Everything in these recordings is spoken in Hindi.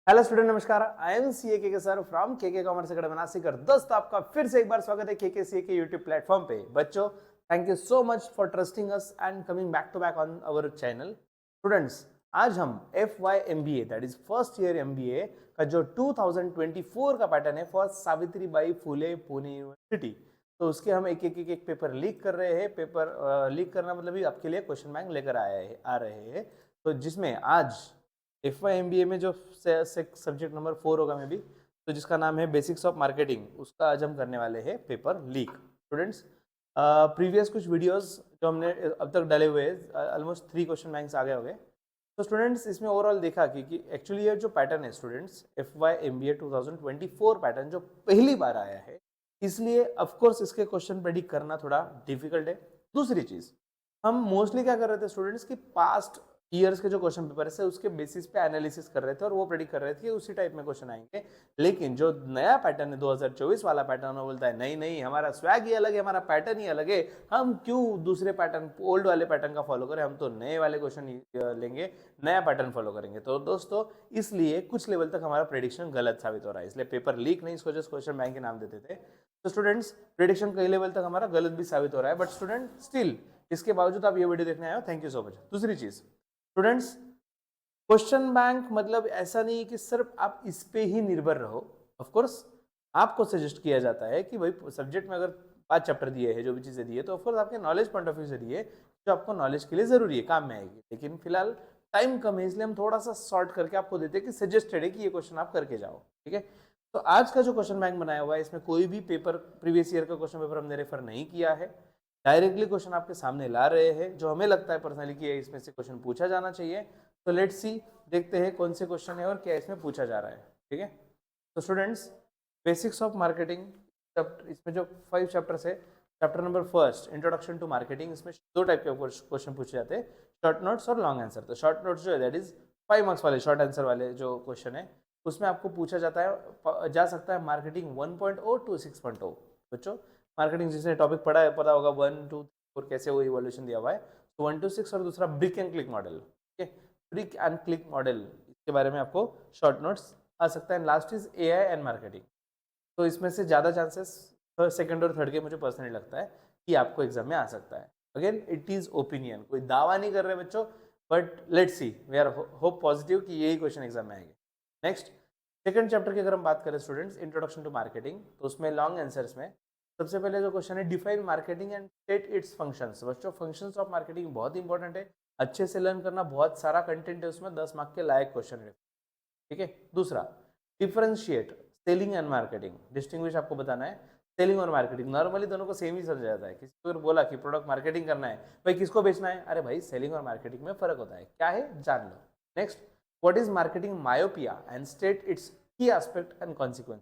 हेलो स्टूडेंट, नमस्कार। आई एम सी के सर फ्रॉम के कॉमर्स अकेडमी नासिक। दोस्त आपका फिर से एक बार स्वागत है के सी के यूट्यूब प्लेटफॉर्म पे। बच्चों, thank you so much for trusting us and coming back to back on our channel. Students, आज हम FY MBA that is first year MBA का जो 2024 का पैटर्न है for Savitribai Phule Pune university, तो उसके हम एक पेपर लीक कर रहे हैं। पेपर लीक करना मतलब ही आपके लिए क्वेश्चन बैंक लेकर आ रहे हैं। तो जिसमें आज FY MBA में जो सब्जेक्ट नंबर 4 होगा मे बी, तो जिसका नाम है बेसिक्स ऑफ मार्केटिंग, उसका आज हम करने वाले हैं पेपर लीक। स्टूडेंट्स, प्रीवियस कुछ वीडियोस जो हमने अब तक डाले हुए हैं, ऑलमोस्ट 3 क्वेश्चन बैंक्स आ गए होंगे। तो स्टूडेंट्स, इसमें ओवरऑल देखा कि एक्चुअली ये जो पैटर्न है स्टूडेंट्स, FY MBA 2024 पैटर्न जो पहली बार आया है, इसलिए ऑफकोर्स इसके क्वेश्चन प्रेडिक्ट करना थोड़ा डिफिकल्ट है। दूसरी चीज, हम मोस्टली क्या कर रहे थे स्टूडेंट्स की पास्ट ईयर्स के जो क्वेश्चन पेपर है उसके बेसिस पे एनालिसिस कर रहे थे और वो प्रेडिक्ट कर रहे थे कि उसी टाइप में क्वेश्चन आएंगे। लेकिन जो नया पैटर्न है 2024 वाला पैटर्न, वो बोलता है नहीं नहीं, हमारा स्वैग ही अलग है, हमारा पैटर्न ही अलग है, हम क्यों दूसरे पैटर्न ओल्ड वाले पैटर्न का फॉलो करें, हम तो नए वाले क्वेश्चन लेंगे, नया पैटर्न फॉलो करेंगे। तो दोस्तों, इसलिए कुछ लेवल तक हमारा प्रेडिक्शन गलत साबित हो रहा है, इसलिए पेपर लीक नहीं, इसको जस्ट क्वेश्चन बैंक के नाम देते थे। तो स्टूडेंट्स, प्रेडिक्शन कई लेवल तक हमारा गलत भी साबित हो रहा है, बट स्टूडेंट स्टिल इसके बावजूद आप ये वीडियो देखने आए हो, थैंक यू सो मच। दूसरी चीज स्टूडेंट्स, क्वेश्चन बैंक मतलब ऐसा नहीं है कि सिर्फ आप इस पे ही निर्भर रहो। ऑफ कोर्स आपको सजेस्ट किया जाता है कि भाई सब्जेक्ट में अगर 5 चैप्टर दिए हैं, जो भी चीजें दी है, तो ऑफकोर्स आपके नॉलेज पॉइंट ऑफ व्यू से दिए, जो आपको नॉलेज के लिए जरूरी है, काम में आएगी। लेकिन फिलहाल टाइम कम है, इसलिए हम थोड़ा सा शॉर्ट करके आपको देते हैं कि सजेस्टेड है कि ये क्वेश्चन आप करके जाओ, ठीक है। तो आज का जो क्वेश्चन बैंक बनाया हुआ है, इसमें कोई भी पेपर प्रीवियस ईयर का क्वेश्चन पेपर हमने रेफर नहीं किया है, डायरेक्टली क्वेश्चन आपके सामने ला रहे हैं, जो हमें लगता है पर्सनली कि इसमें से क्वेश्चन पूछा जाना चाहिए। तो लेट्स सी, देखते हैं कौन से क्वेश्चन है और क्या इसमें पूछा जा रहा है, ठीक है। तो स्टूडेंट्स, बेसिक्स ऑफ मार्केटिंग, इसमें जो 5 चैप्टर्स है, chapter number first introduction to marketing, इसमें 2 टाइप के क्वेश्चन पूछे जाते हैं, शॉर्ट नोट्स और लॉन्ग आंसर। तो शॉर्ट नोट्स जो है दैट इज 5 मार्क्स वाले शॉर्ट आंसर वाले जो क्वेश्चन है, उसमें आपको पूछा जाता है, जा सकता है मार्केटिंग 1.0 टू 6.0। बच्चों, मार्केटिंग जिसने टॉपिक पढ़ा है पता होगा 1 2 4 कैसे वो इवोल्यूशन दिया हुआ है, तो 1 to 6, और दूसरा ब्रिक एंड क्लिक मॉडल, ठीक है। ब्रिक एंड क्लिक मॉडल, इसके बारे में आपको शॉर्ट नोट्स आ सकता है। Last is AI and marketing. तो इसमें से ज़्यादा चांसेस सेकंड और थर्ड के मुझे पर्सनली लगता है कि आपको एग्जाम में आ सकता है। अगेन इट इज ओपिनियन, कोई दावा नहीं कर रहे बच्चों, but let's see, we are hope positive कि यही क्वेश्चन एग्जाम में आएंगे। नेक्स्ट, सेकंड चैप्टर की अगर हम बात करें स्टूडेंट्स, इंट्रोडक्शन टू मार्केटिंग, तो उसमें लॉन्ग आंसर्स में सबसे पहले जो क्वेश्चन है, define marketing and state it's functions. बच्चों, फंक्शंस ऑफ मार्केटिंग बहुत इंपॉर्टेंट है, अच्छे से लर्न करना, बहुत सारा कंटेंट है उसमें, 10 मार्क के लायक क्वेश्चन है, ठीक है। दूसरा, differentiate selling and marketing, distinguish आपको बताना है सेलिंग और मार्केटिंग। नॉर्मली दोनों को सेम ही समझा जाता है, किसी को अगर बोला कि प्रोडक्ट मार्केटिंग करना है, भाई किसको बेचना है, अरे भाई सेलिंग और मार्केटिंग में फर्क होता है, क्या है जान लो। Next, what is marketing myopia and state its key aspect and consequence.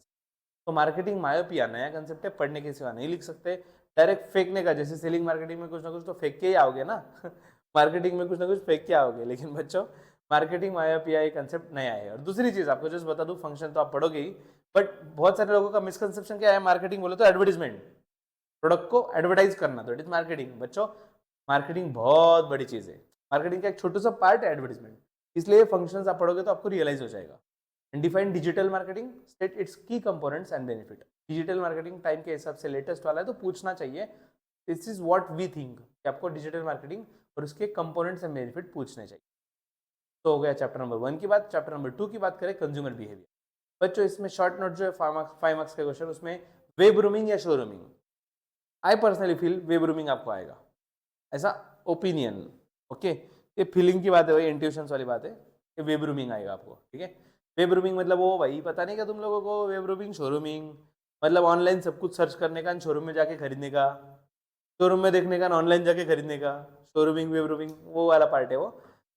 तो मार्केटिंग मायोपिया नया कंसेप्ट है, पढ़ने के सिवा नहीं लिख सकते, डायरेक्ट फेंकने का, जैसे सेलिंग मार्केटिंग में कुछ ना कुछ तो फेंक के ही आओगे ना मार्केटिंग में कुछ ना कुछ फेंक के आओगे। लेकिन बच्चों, मार्केटिंग मायोपिया ये कंसेप्ट नया है। और दूसरी चीज आपको जस्ट बता दूं, फंक्शन तो आप पढ़ोगे ही, बट बहुत सारे लोगों का मिसकंसेप्शन क्या है, मार्केटिंग बोले तो एडवर्टीजमेंट, प्रोडक्ट को एडवर्टाइज करना, तो इट इज मार्केटिंग। बच्चों, मार्केटिंग बहुत बड़ी चीज है, मार्केटिंग का एक छोटा सा पार्ट है एडवर्टीजमेंट, इसलिए फंक्शंस आप पढ़ोगे तो आपको रियलाइज हो जाएगा। And define digital marketing, state its key components and benefit. Digital marketing time के हिसाब से लेटेस्ट वाला है, तो पूछना चाहिए, this is what we think, कि आपको डिजिटल मार्केटिंग और उसके कंपोनेंट्स एंड बेनिफिट पूछने चाहिए। तो हो गया चैप्टर नंबर 1 की बात। चैप्टर नंबर 2 की बात करें, कंज्यूमर बिहेवियर। बच्चों, इसमें शॉर्ट नोट जो है 5 मार्क्स का क्वेश्चन, उसमें वेब रूमिंग या show rooming. I personally feel web rooming आपको आएगा, ऐसा ओपिनियन, ओके। ये फीलिंग की बात है भाई, इंट्यूशंस वाली बात है, ये वेब रूमिंग आएगा आपको, ठीक है। वेब रूमिंग मतलब वो भाई पता नहीं क्या तुम लोगों को, वेब रूमिंग शो रूमिंग मतलब ऑनलाइन सब कुछ सर्च करने का, शोरूम में जाके खरीदने का, शोरूम में देखने का, ऑनलाइन जाके खरीदने का। शो रूमिंग वेब रूमिंग वो वाला पार्ट है वो।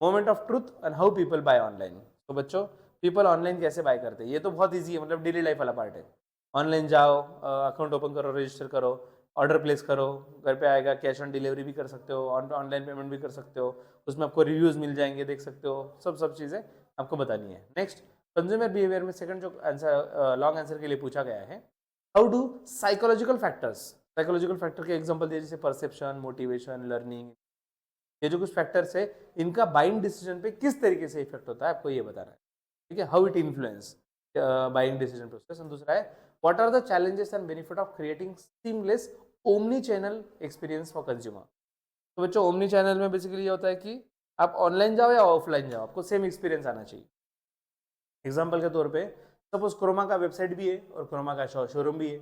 Moment of truth and how people buy online. तो बच्चों, पीपल ऑनलाइन कैसे बाय करते हैं, ये तो बहुत ईजी है, मतलब डेली लाइफ वाला पार्ट है। ऑनलाइन जाओ, अकाउंट ओपन करो, रजिस्टर करो, ऑर्डर प्लेस करो, घर पे आएगा, कैश ऑन डिलीवरी भी कर सकते हो, ऑनलाइन पेमेंट भी कर सकते हो, उसमें आपको रिव्यूज मिल जाएंगे, देख सकते हो, सब चीज़ें आपको बतानी है। नेक्स्ट, कंज्यूमर बिहेवियर में सेकंड जो आंसर लॉन्ग आंसर के लिए पूछा गया है, how do psychological factors, psychological factor के एग्जांपल दिए, जैसे परसेप्शन, मोटिवेशन, लर्निंग, ये जो कुछ फैक्टर्स है, इनका बाइंग डिसीजन पे किस तरीके से इफेक्ट होता है, आपको ये बताना है। ठीक है, how it influence buying decision process. And दूसरा है what are the challenges and benefit of creating seamless omni channel experience for consumer. तो बच्चों ओमनी चैनल में बेसिकली ये होता है कि आप ऑनलाइन जाओ या ऑफलाइन जाओ, आपको सेम एक्सपीरियंस आना चाहिए। एग्जाम्पल के तौर पे सपोज क्रोमा का वेबसाइट भी है और क्रोमा का शोरूम भी है,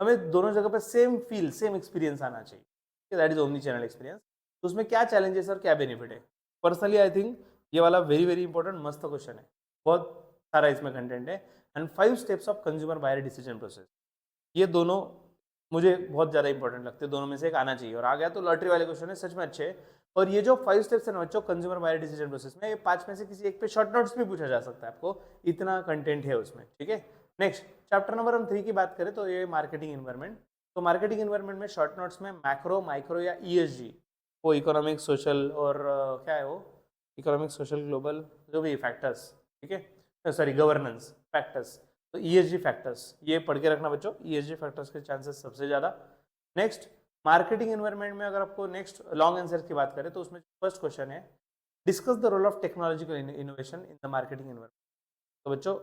हमें दोनों जगह पे सेम फील सेम एक्सपीरियंस आना चाहिए, that is omni channel experience. तो उसमें क्या चैलेंजेस और क्या बेनिफिट है? पर्सनली आई थिंक ये वाला वेरी वेरी इंपॉर्टेंट मस्त क्वेश्चन है, बहुत सारा इसमें कंटेंट है। And 5 steps of consumer buyer decision process, ये दोनों मुझे बहुत ज़्यादा इंपॉर्टेंट लगते हैं, दोनों में से एक आना चाहिए। और आ गया तो लॉटरी वाले क्वेश्चन है, सच में अच्छे है। और ये जो 5 स्टेप्स है ना बच्चों कंज्यूमर बायर डिसीजन प्रोसेस में, ये 5 में से किसी एक पे शॉर्ट नोट्स भी पूछा जा सकता है आपको, इतना कंटेंट है उसमें, ठीक है। नेक्स्ट चैप्टर नंबर हम 3 की बात करें तो ये मार्केटिंग एनवायरनमेंट। तो मार्केटिंग एनवायरनमेंट में शॉर्ट नोट्स में मैक्रो, माइक्रो या ESG, वो इकोनॉमिक, सोशल और क्या है वो, इकोनॉमिक, सोशल, ग्लोबल, जो भी फैक्टर्स, ठीक है, सॉरी गवर्नेंस फैक्टर्स, तो ESG फैक्टर्स ये पढ़ के रखना बच्चों, ESG फैक्टर्स के चांसेस सबसे ज़्यादा। नेक्स्ट मार्केटिंग एनवायरनमेंट में अगर आपको नेक्स्ट लॉन्ग आंसर की बात करें तो उसमें फर्स्ट क्वेश्चन है discuss the role of technological innovation in the marketing environment. तो बच्चों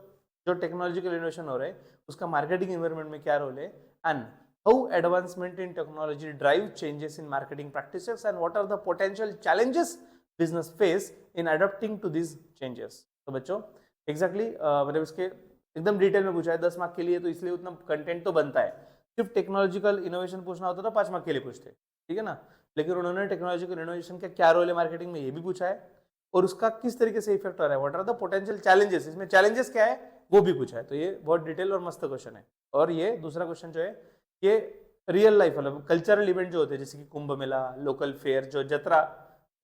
जो टेक्नोलॉजिकल इनोवेशन हो रहा है उसका मार्केटिंग एनवायरनमेंट में क्या रोल है, and how advancement in technology drive changes in marketing practices and what are the potential challenges business face in adopting to this changes. तो बच्चों एग्जैक्टली मतलब इसके एकदम डिटेल में पूछा है 10 मार्क के लिए, तो इसलिए उतना कंटेंट तो बनता है। सिर्फ टेक्नोलॉजिकल इनोवेशन पूछना होता तो 5 मार्क के लिए पूछते, ठीक है ना, लेकिन उन्होंने टेक्नोलॉजिकल इनोवेशन का क्या रोल है मार्केटिंग में ये भी पूछा है, और उसका किस तरीके से इफेक्ट हो रहा है, what are the potential challenges, इसमें चैलेंजेस क्या है वो भी पूछा है। तो ये बहुत डिटेल और मस्त क्वेश्चन है। और ये दूसरा क्वेश्चन जो है ये रियल लाइफ मतलब कल्चरल इवेंट जो होते हैं जैसे कि कुंभ मेला, लोकल फेयर, जो जत्रा,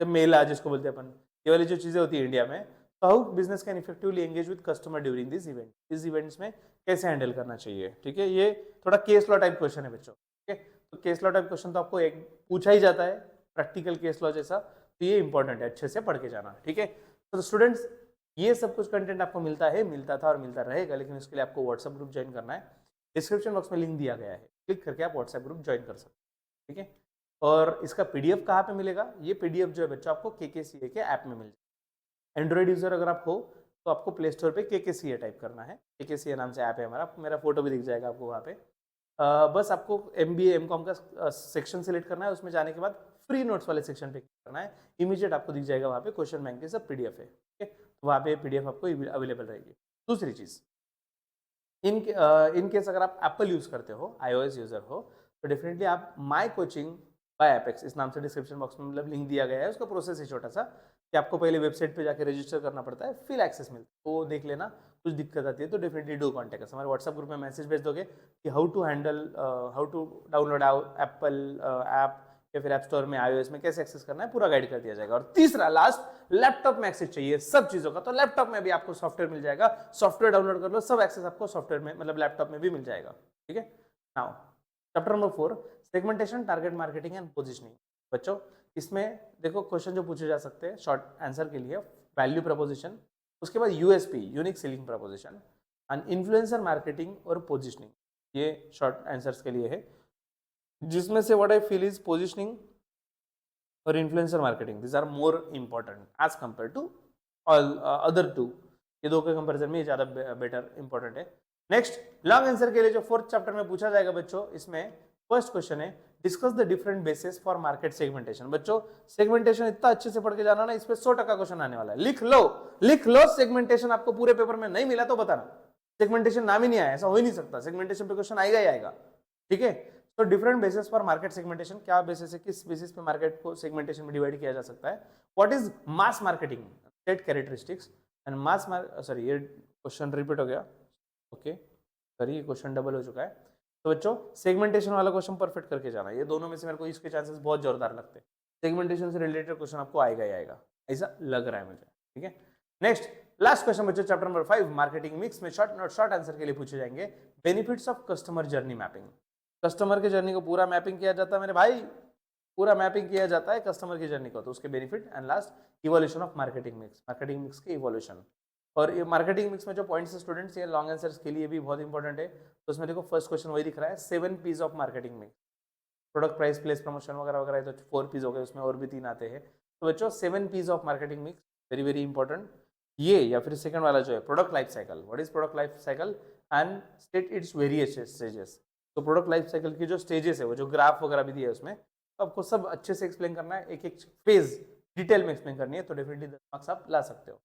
मेला जिसको बोलते हैं अपन, ये वाली जो चीजें होती है इंडिया में, तो how business can effectively engage with customer during this event, इस इवेंट्स में कैसे हैंडल करना चाहिए, ठीक है। ये थोड़ा केस लॉ टाइप क्वेश्चन है बच्चों, ठीक है। तो केस लॉ टाइप क्वेश्चन तो आपको एक पूछा ही जाता है, प्रैक्टिकल केस लॉ जैसा, तो ये इंपॉर्टेंट है, अच्छे से पढ़ के जाना, ठीक है। तो स्टूडेंट्स ये सब कुछ कंटेंट आपको मिलता है, मिलता था और मिलता रहेगा, लेकिन इसके लिए आपको व्हाट्सएप ग्रुप ज्वाइन करना है। डिस्क्रिप्शन बॉक्स में लिंक दिया गया है, क्लिक करके आप व्हाट्सएप ग्रुप ज्वाइन कर सकते हैं, ठीक है। और इसका PDF कहाँ पे मिलेगा, ये PDF जो है बच्चों आपको KKCA के ऐप में मिल जाएगा। एंड्रॉइड यूजर अगर आप हो तो आपको प्ले स्टोर पे KKCA टाइप करना है, KKCA नाम से ऐप है हमारा, मेरा फोटो भी दिख जाएगा आपको वहाँ पे। बस आपको MBA MCOM का सेक्शन सिलेक्ट करना है, उसमें जाने के बाद फ्री नोट्स वाले सेक्शन पे क्लिक करना है, इमीडिएट आपको दिख जाएगा वहाँ पे क्वेश्चन बैंक के सब PDF है, ठीक है। तो वहाँ पे PDF आपको अवेलेबल रहेगी। दूसरी चीज़, इन केस अगर आप एप्पल यूज़ करते हो, iOS यूज़र हो, तो डेफिनेटली आप माई कोचिंग बाय एपेक्स इस नाम से डिस्क्रिप्शन बॉक्स में मतलब लिंक दिया गया है, उसका प्रोसेस है छोटा सा कि आपको पहले वेबसाइट पे जाके रजिस्टर करना पड़ता है, फिर एक्सेस मिलता है, तो देख लेना। कुछ दिक्कत आती है तो डेफिनेटली डू कॉन्टेक्ट अस, हमारे व्हाट्सएप ग्रुप में मैसेज भेज दोगे कि how to handle, how to download Apple app या फिर ऐप स्टोर में iOS में कैसे एक्सेस करना है, पूरा गाइड कर दिया जाएगा। और तीसरा लास्ट, लैपटॉप में एक्सेस चाहिए सब चीज़ों का, तो लैपटॉप में भी आपको सॉफ्टवेयर मिल जाएगा, सॉफ्टवेयर डाउनलोड कर लो, सब एक्सेस आपको सॉफ्टवेयर में मतलब लैपटॉप में भी मिल जाएगा, ठीक है। Now chapter number 4 segmentation, target marketing and positioning. बच्चों इसमें देखो क्वेश्चन जो पूछे जा सकते हैं शॉर्ट आंसर के लिए, वैल्यू प्रपोजिशन, उसके बाद USP unique selling proposition, and influencer marketing और पोजिशनिंग, ये शॉर्ट आंसर्स के लिए है, जिसमें से what I feel is positioning और influencer marketing, this are more important as compare to all other two, ये दो के कंपेरिजन में ज़्यादा बेटर इंपॉर्टेंट है। नेक्स्ट लॉन्ग आंसर के लिए जो 4th चैप्टर में पूछा जाएगा बच्चों, इसमें फर्स्ट क्वेश्चन है discuss the different basis for market segmentation. बच्चों सेगमेंटेशन इतना अच्छे से पढ़ के जाना ना, इस पे 100% क्वेश्चन आने वाला है, लिख लो लिख लो। सेगमेंटेशन आपको पूरे पेपर में नहीं मिला तो बताना, सेगमेंटेशन नाम ही नहीं आया, ऐसा हो ही नहीं सकता, सेगमेंटेशन पे क्वेश्चन आएगा ही आएगा, ठीक है। तो different basis for market segmentation, क्या बेसिस है, किस बेसिस पे मार्केट को सेगमेंटेशन में डिवाइड किया जा सकता है। What is mass marketing, set characteristics and mass, sorry ये क्वेश्चन रिपीट हो गया, ओके सॉरी ये क्वेश्चन डबल हो चुका है। तो बच्चों सेगमेंटेशन वाला क्वेश्चन परफेक्ट करके जाना, ये दोनों में से मेरे को इसके चांसेस बहुत जोरदार लगते हैं, सेगमेंटेशन से रिलेटेड क्वेश्चन आपको आएगा ही आएगा, ऐसा लग रहा है मुझे, ठीक है। नेक्स्ट लास्ट क्वेश्चन बच्चों चैप्टर नंबर 5 मार्केटिंग मिक्स में शॉर्ट आंसर के लिए पूछे जाएंगे benefits of customer journey mapping. Customer की जर्नी को पूरा मैपिंग किया जाता है मेरे भाई, पूरा मैपिंग किया जाता है कस्टमर की जर्नी को, तो उसके benefit. And last evolution of marketing mix के इवोल्यूशन। और ये मार्केटिंग मिक्स में जो पॉइंट्स है स्टूडेंट्स, ये लॉन्ग आंसर्स के लिए भी बहुत इंपॉर्टेंट है। तो उसमें देखो फर्स्ट क्वेश्चन वही दिख रहा है, 7 P's of marketing mix, product price place promotion वगैरह वगैरह है, तो 4 P's हो गए, उसमें और भी 3 आते हैं। तो बच्चों 7 P's of marketing mix very very important. ये या फिर सेकंड वाला जो है product life cycle, what is product life cycle and state its various stages. तो प्रोडक्ट लाइफ साइकिल की जो स्टेजेस है, वो जो ग्राफ वगैरह भी दिया है उसमें, तो आपको सब अच्छे से एक्सप्लेन करना है, एक एक फेज डिटेल में एक्सप्लेन करनी है, तो डेफिनेटली 10 मार्क्स आप ला सकते हो।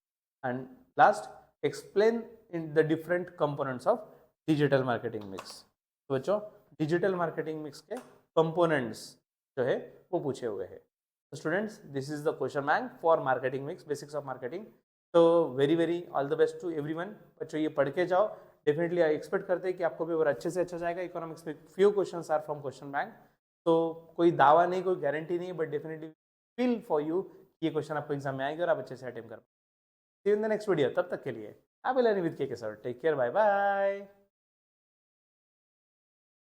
And last, explain in the different components of digital marketing mix. तो बच्चों डिजिटल मार्केटिंग मिक्स के कंपोनेंट्स जो है वो पूछे हुए हैं। तो students, this is the question bank for marketing mix, basics of marketing. तो very very all the best to everyone. बच्चों ये पढ़ के जाओ, डेफिनेटली एक्सपेक्ट करते हैं कि आपको पेपर अच्छे से अच्छा जाएगा। इकोनॉमिक्स में few questions are from question bank, तो कोई दावा नहीं, कोई गारंटी नहीं, but definitely feel for you ये क्वेश्चन आपको एग्जाम में आएगा और आप अच्छे से अटेम्प्ट कर पाएंगे। See you in the next video, तब तक के लिए आप learning with K sir, take care, bye bye.